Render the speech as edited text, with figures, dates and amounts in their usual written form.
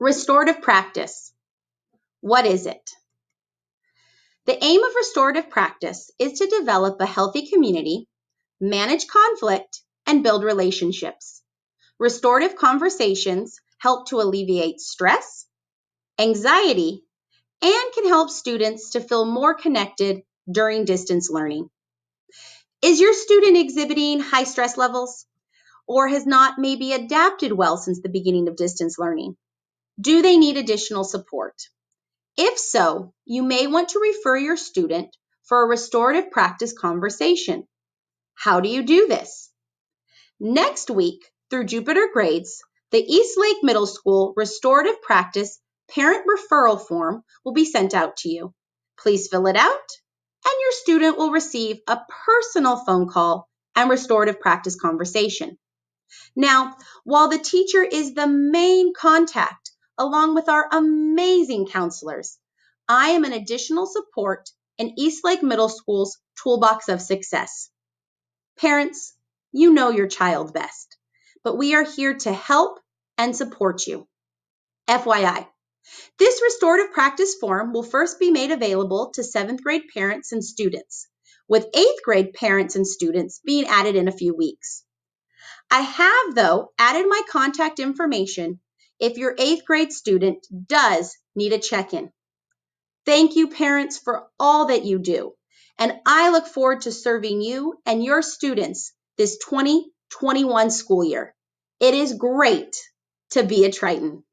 Restorative practice. What is it? The aim of restorative practice is to develop a healthy community, manage conflict, and build relationships. Restorative conversations help to alleviate stress, anxiety, and can help students to feel more connected during distance learning. Is your student exhibiting high stress levels or has not maybe adapted well since the beginning of distance learning? Do they need additional support? If so, you may want to refer your student for a restorative practice conversation. How do you do this? Next week, through Jupiter Grades, the Eastlake Middle School Restorative Practice Parent Referral Form will be sent out to you. Please fill it out, and your student will receive a personal phone call and restorative practice conversation. Now, while the teacher is the main contact, along with our amazing counselors, I am an additional support in Eastlake Middle School's Toolbox of Success. Parents, you know your child best, but we are here to help and support you. FYI, this restorative practice form will first be made available to 7th grade parents and students, with 8th grade parents and students being added in a few weeks. I have, though, added my contact information if your 8th grade student does need a check-in. Thank you, parents, for all that you do, and I look forward to serving you and your students this 2021 school year. It is great to be a Triton.